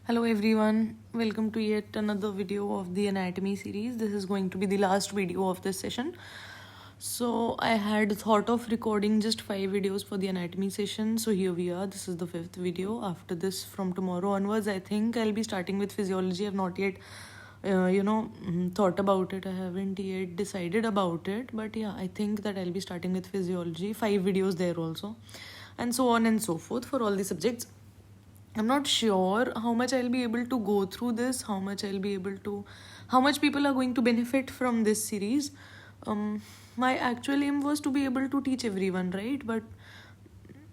Hello everyone, welcome to yet another video of the anatomy series. This is going to be the last video of this session. So I had thought of recording just 5 videos for the anatomy session. So here we are. This is the 5th video. After this, from tomorrow onwards, I think I'll be starting with physiology. I've not yet thought about it. I haven't yet decided about it, but yeah, I think that I'll be starting with physiology, 5 videos there also, and so on and so forth for all the subjects. I'm not sure how much I'll be able to go through this, how much people are going to benefit from this series. My actual aim was to be able to teach everyone, right? But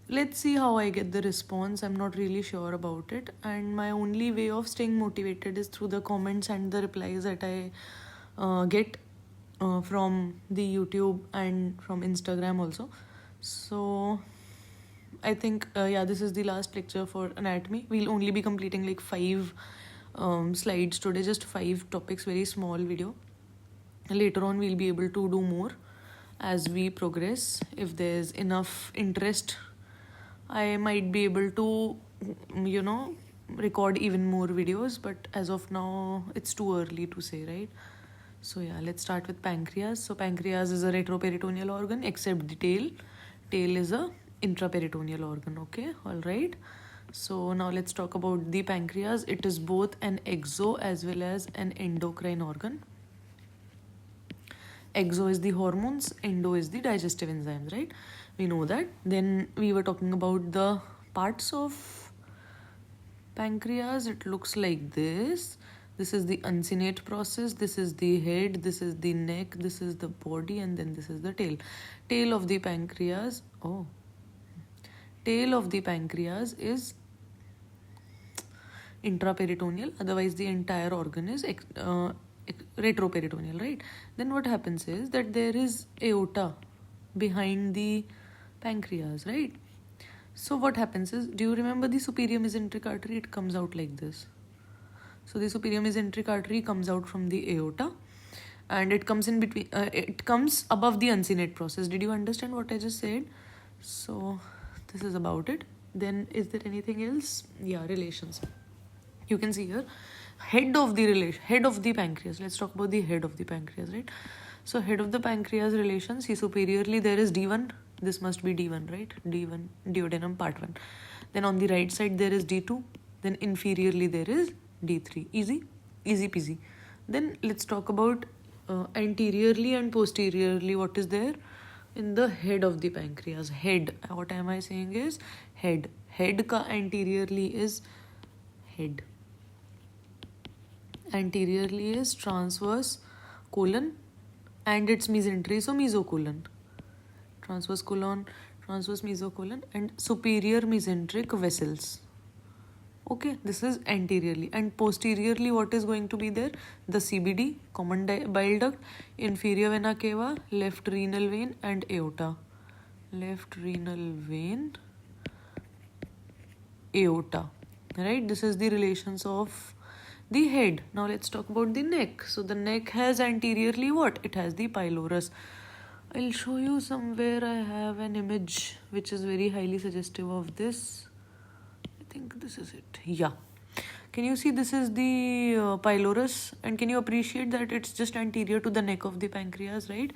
let's see how I get the response. I'm not really sure about it, and my only way of staying motivated is through the comments and the replies that I get from the YouTube and from Instagram also. So I think, this is the last lecture for anatomy. We'll only be completing like 5 slides today, just 5 topics, very small video. Later on, we'll be able to do more as we progress. If there's enough interest, I might be able to, record even more videos. But as of now, it's too early to say, right? So yeah, let's start with pancreas. So pancreas is a retroperitoneal organ except the tail. Tail is a intraperitoneal organ. Okay, all right. So now let's talk about the pancreas. It is both an exo as well as an endocrine organ. Exo is the hormones, endo is the digestive enzymes, right? We know that. Then we were talking about the parts of pancreas. It looks like this. This is the uncinate process, this is the head, this is the neck, this is the body, and then this is the tail. Tail of the pancreas, tail of the pancreas is intraperitoneal, otherwise the entire organ is retroperitoneal, right? Then what happens is that there is aorta behind the pancreas, right? So what happens is, do you remember the superior mesenteric artery? It comes out like this. So the superior mesenteric artery comes out from the aorta and it comes in between, it comes above the uncinate process. Did you understand what I just said? So this is about it. Then is there anything else? Yeah, relations. You can see here, head of the pancreas. Let's talk about the head of the pancreas, right? So head of the pancreas relations, see superiorly there is D1. This must be D1, right? D1, duodenum part 1. Then on the right side there is D2. Then inferiorly there is D3. Easy peasy. Then let's talk about anteriorly and posteriorly what is there in the head of the pancreas. Head, what am I saying is head. Head ka anteriorly is head. Anteriorly is transverse colon and its mesentery, so mesocolon. Transverse colon, transverse mesocolon, and superior mesenteric vessels. Okay, this is anteriorly. And posteriorly, what is going to be there? The CBD, common bile duct, inferior vena cava, left renal vein, and aorta. Left renal vein, aorta. Right? This is the relations of the head. Now let's talk about the neck. So the neck has anteriorly what? It has the pylorus. I'll show you somewhere. I have an image which is very highly suggestive of this. I think this is it. Yeah. Can you see this is the pylorus, and can you appreciate that it's just anterior to the neck of the pancreas, right?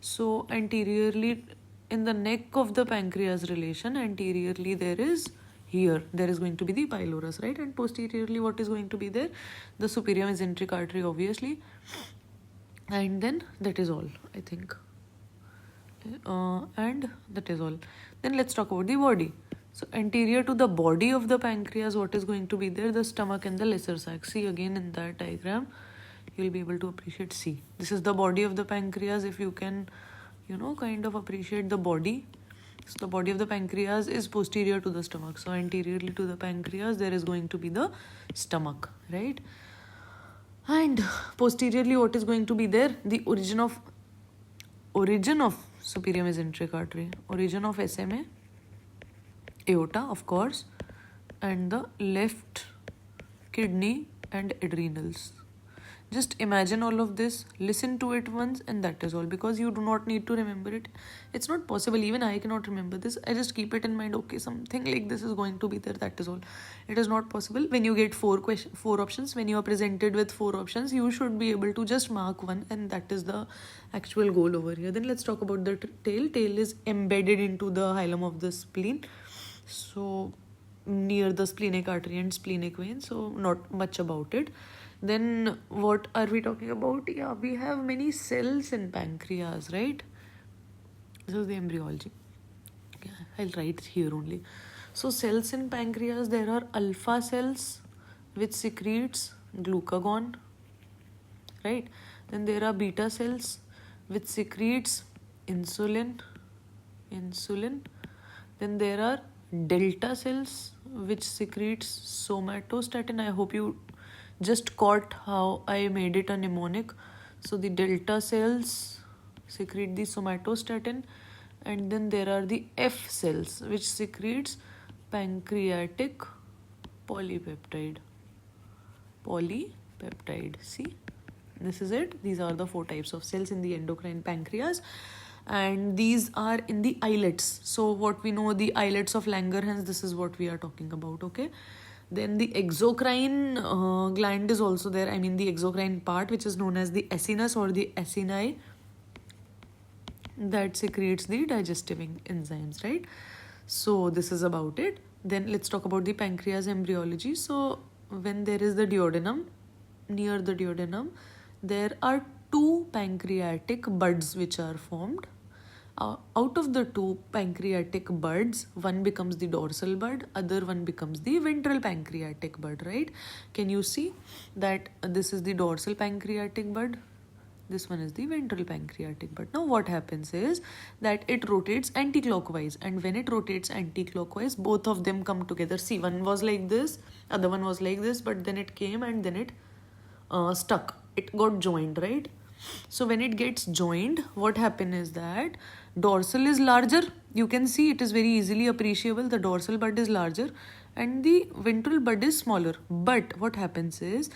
So anteriorly in the neck of the pancreas relation, anteriorly there is going to be the pylorus, right? And posteriorly what is going to be there? The superior mesenteric artery, obviously. And then that is all, I think. And that is all. Then let's talk about the body. So anterior to the body of the pancreas, what is going to be there? The stomach and the lesser sac. See again in that diagram, you'll be able to appreciate. See, this is the body of the pancreas. If you can, kind of appreciate the body. So the body of the pancreas is posterior to the stomach. So anteriorly to the pancreas, there is going to be the stomach, right? And posteriorly, what is going to be there? The origin of superior mesenteric artery, origin of SMA, aorta, of course, and the left kidney and adrenals. Just imagine all of this, listen to it once, and that is all, because you do not need to remember it. It's not possible. Even I cannot remember this. I just keep it in mind. Okay, something like this is going to be there. That is all. It is not possible. When you get four options, when you are presented with four options, you should be able to just mark one, and that is the actual goal over here. Then let's talk about the tail. Tail is embedded into the hilum of the spleen. So near the splenic artery and splenic vein. So not much about it. Then what are we talking about? Yeah, we have many cells in pancreas, right? This is the embryology. Okay, I'll write here only. So cells in pancreas, there are alpha cells which secretes glucagon, right? Then there are beta cells which secretes insulin. Then there are delta cells which secretes somatostatin. I hope you just caught how I made it a mnemonic. So the delta cells secrete the somatostatin, and then there are the F cells which secretes pancreatic polypeptide. See, this is it. These are the four types of cells in the endocrine pancreas, and these are in the islets. So what we know, the islets of Langerhans, this is what we are talking about. Okay. Then the exocrine gland is also there. I mean the exocrine part, which is known as the acinus or the acini, that secretes the digestive enzymes, right? So this is about it. Then let's talk about the pancreas embryology. So when there is the duodenum, near the duodenum, there are two pancreatic buds which are formed. Out of the two pancreatic buds, one becomes the dorsal bud, other one becomes the ventral pancreatic bud, right? Can you see that this is the dorsal pancreatic bud, this one is the ventral pancreatic bud. Now what happens is that it rotates anti-clockwise, and when it rotates anti-clockwise, both of them come together. See, one was like this, other one was like this, but then it came and then it stuck, it got joined, right? So when it gets joined, what happens is that dorsal is larger. You can see it is very easily appreciable. The dorsal bud is larger and the ventral bud is smaller. But what happens is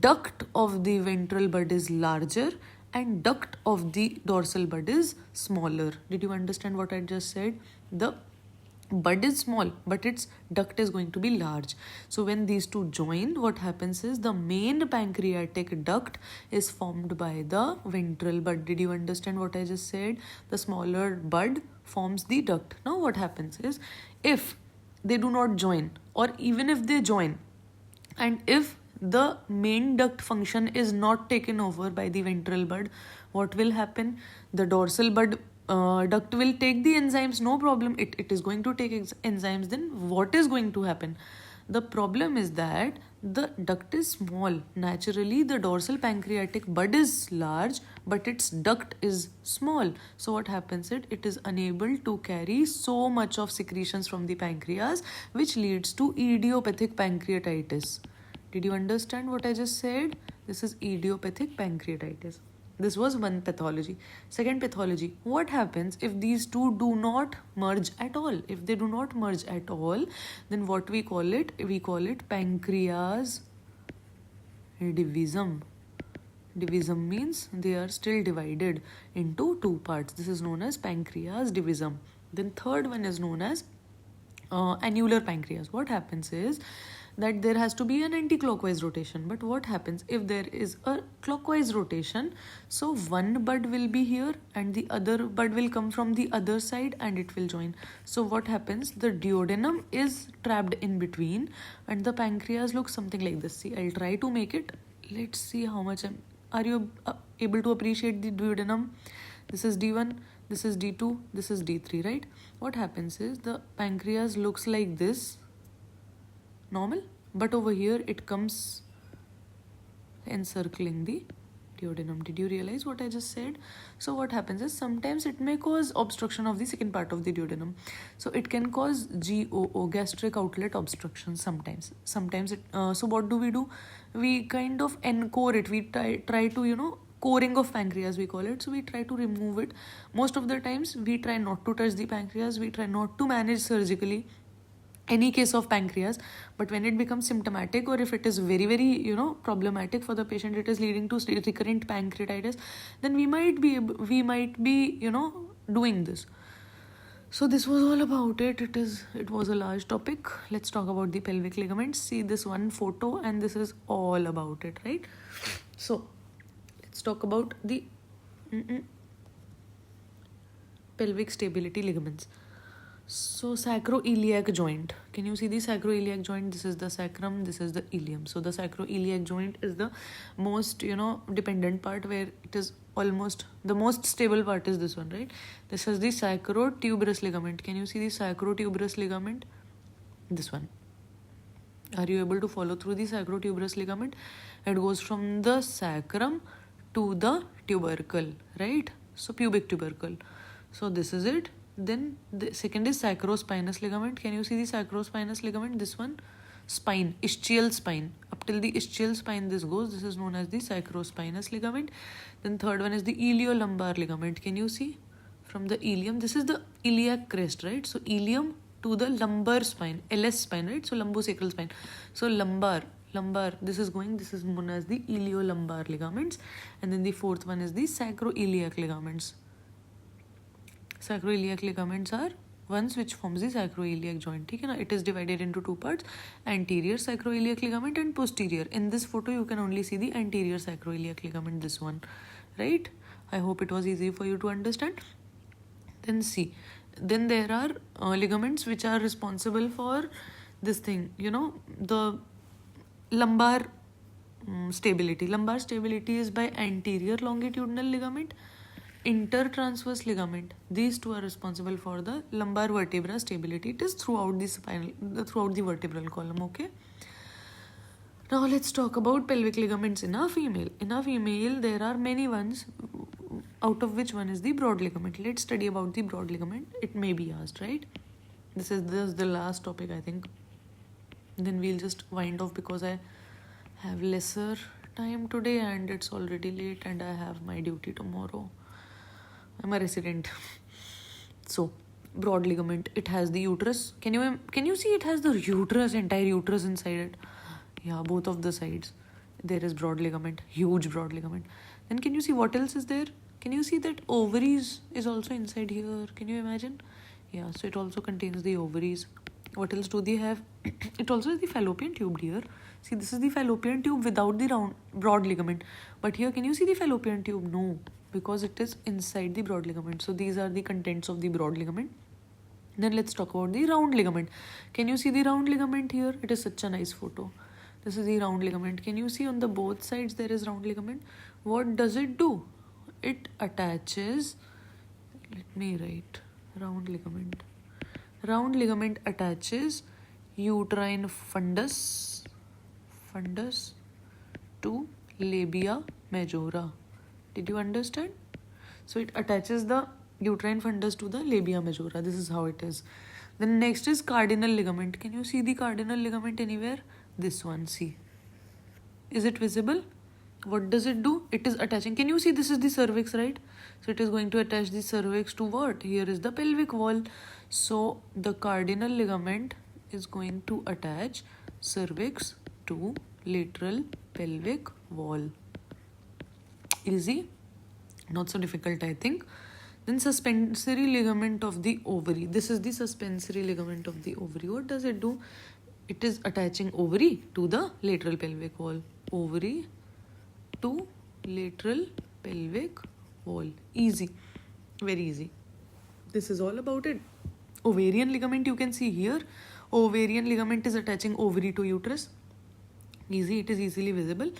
duct of the ventral bud is larger and duct of the dorsal bud is smaller. Did you understand what I just said? The bud is small, but its duct is going to be large. So when these two join, what happens is the main pancreatic duct is formed by the ventral bud. Did you understand what I just said? The smaller bud forms the duct. Now what happens is, if they do not join, or even if they join, and if the main duct function is not taken over by the ventral bud, what will happen? The dorsal bud duct will take the enzymes, no problem. It is going to take enzymes. Then what is going to happen? The problem is that the duct is small. Naturally, the dorsal pancreatic bud is large, but its duct is small. So what happens is it is unable to carry so much of secretions from the pancreas, which leads to idiopathic pancreatitis. Did you understand what I just said? This is idiopathic pancreatitis. This was one pathology. Second pathology, what happens if these two do not merge at all? If they do not merge at all, then what we call it? We call it pancreas divisum. Divisum means they are still divided into two parts. This is known as pancreas divisum. Then third one is known as annular pancreas. What happens is that there has to be an anti-clockwise rotation. But what happens if there is a clockwise rotation? So one bud will be here and the other bud will come from the other side and it will join. So what happens? The duodenum is trapped in between and the pancreas looks something like this. See, I'll try to make it. Let's see how much are you able to appreciate the duodenum? This is D1, this is D2, this is D3, right? What happens is the pancreas looks like this, normal, but over here it comes encircling the duodenum. Did you realize what I just said? So what happens is sometimes it may cause obstruction of the second part of the duodenum. So it can cause GOO, gastric outlet obstruction sometimes. Sometimes it, so what do? We kind of encore it. We try to, coring of pancreas we call it. So we try to remove it. Most of the times we try not to touch the pancreas. We try not to manage surgically. any case of pancreas. But when it becomes symptomatic, or if it is very very problematic for the patient, it is leading to recurrent pancreatitis, then we might be doing this. So this was all about it. It was a large topic. Let's talk about the pelvic ligaments. See this one photo and this is all about it, right? So let's talk about the pelvic stability ligaments. So sacroiliac joint. Can you see the sacroiliac joint? This is the sacrum, this is the ilium. So the sacroiliac joint is the most dependent part, where it is almost the most stable part is this one, right? This is the sacrotuberous ligament. Can you see the sacrotuberous ligament? This one. Are you able to follow through the sacrotuberous ligament? It goes from the sacrum to the tubercle, right? So pubic tubercle. So this is it. Then the second is sacrospinous ligament. Can you see the sacrospinous ligament? This one, spine, ischial spine. Up till the ischial spine this goes. This is known as the sacrospinous ligament. Then third one is the iliolumbar ligament. Can you see from the ilium? This is the iliac crest, right? So ilium to the lumbar spine, LS spine, right? So lumbosacral spine. So lumbar, this is known as the iliolumbar ligaments. And then the fourth one is the sacroiliac ligaments. Sacroiliac ligaments are ones which forms the sacroiliac joint. It is divided into two parts, anterior sacroiliac ligament and posterior. In this photo you can only see the anterior sacroiliac ligament, this one, right? I hope it was easy for you to understand. Then see, then there are ligaments which are responsible for this thing, the lumbar stability. Lumbar stability is by anterior longitudinal ligament, intertransverse ligament. These two are responsible for the lumbar vertebra stability. It is throughout the vertebral column. Okay. Now let's talk about pelvic ligaments in a female. In a female, there are many ones, out of which one is the broad ligament. Let's study about the broad ligament. It may be asked, right? This is the last topic, I think. Then we'll just wind off because I have lesser time today and it's already late and I have my duty tomorrow. I'm a resident. So broad ligament, it has the uterus. Can you see it has the uterus, entire uterus inside it? Yeah, both of the sides. There is broad ligament, huge broad ligament. Then can you see what else is there? Can you see that ovaries is also inside here? Can you imagine? Yeah, so it also contains the ovaries. What else do they have? It also has the fallopian tube here. See, this is the fallopian tube without the broad ligament. But here, can you see the fallopian tube? No, because it is inside the broad ligament. So these are the contents of the broad ligament. Then let's talk about the round ligament. Can you see the round ligament here? It is such a nice photo. This is the round ligament. Can you see on the both sides there is round ligament? What does it do? It attaches, let me write, round ligament. Round ligament attaches uterine fundus to labia majora. Did you understand? So it attaches the uterine fundus to the labia majora. This is how it is. Then next is cardinal ligament. Can you see the cardinal ligament anywhere? This one, see. Is it visible? What does it do? It is attaching. Can you see this is the cervix, right? So it is going to attach the cervix to what? Here is the pelvic wall. So the cardinal ligament is going to attach cervix to lateral pelvic wall. Easy? Not so difficult, I think. Then suspensory ligament of the ovary. This is the suspensory ligament of the ovary. What does it do? It is attaching ovary to the lateral pelvic wall. Ovary to lateral pelvic wall. Easy. Very easy. This is all about it. Ovarian ligament you can see here. Ovarian ligament is attaching ovary to uterus. Easy. It is easily visible.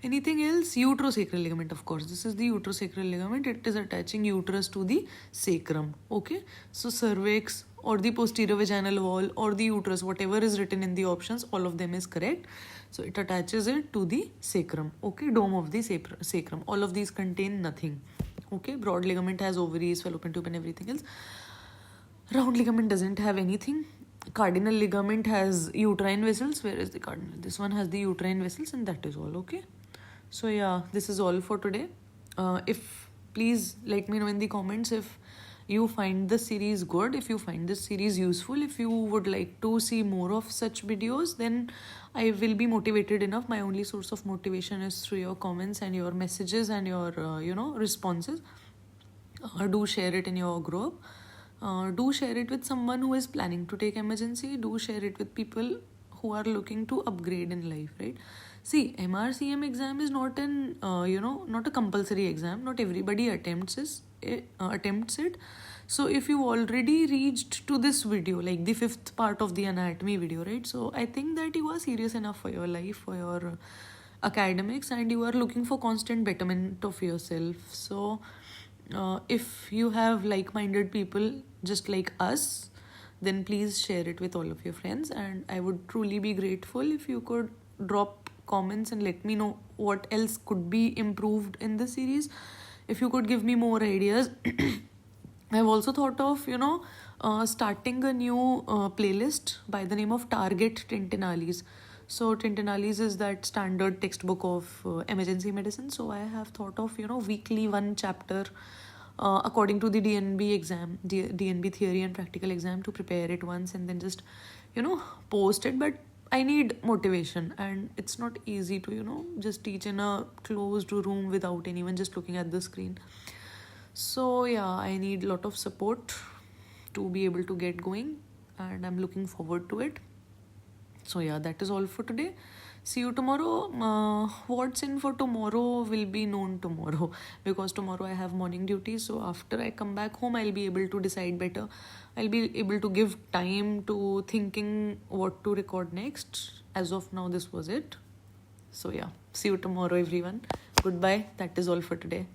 Anything else? Uterosacral ligament, of course. This is the uterosacral ligament. It is attaching uterus to the sacrum. Okay. So cervix or the posterior vaginal wall or the uterus, whatever is written in the options, all of them is correct. So it attaches it to the sacrum. Okay. Dome of the sacrum. All of these contain nothing. Okay. Broad ligament has ovaries, fallopian tube and everything else. Round ligament doesn't have anything. Cardinal ligament has uterine vessels. Where is the cardinal? This one has the uterine vessels and that is all. Okay. So yeah, this is all for today. If please let me know in the comments if you find the series good, if you find this series useful, if you would like to see more of such videos, then I will be motivated enough. My only source of motivation is through your comments and your messages and your responses. Do share it in your group. Do share it with someone who is planning to take emergency. Do share it with people who are looking to upgrade in life, right? See, MRCM exam is not an not a compulsory exam. Not everybody attempts it. So if you already reached to this video, like the 5th part of the anatomy video, right? So I think that you are serious enough for your life, for your academics, and you are looking for constant betterment of yourself. So if you have like-minded people just like us, then please share it with all of your friends, and I would truly be grateful if you could drop comments and let me know what else could be improved in the series. If you could give me more ideas. I've also thought of starting a new playlist by the name of Target Tintinalis. So Tintinalis is that standard textbook of emergency medicine. So I have thought of weekly one chapter according to the DNB exam, DNB theory and practical exam, to prepare it once and then just post it. But I need motivation, and it's not easy to just teach in a closed room without anyone just looking at the screen. So yeah, I need a lot of support to be able to get going, and I'm looking forward to it. So yeah, that is all for today. See you tomorrow. What's in for tomorrow will be known tomorrow, because tomorrow I have morning duty. So after I come back home, I'll be able to decide better. I'll be able to give time to thinking what to record next. As of now, this was it. So yeah, see you tomorrow, everyone. Goodbye. That is all for today.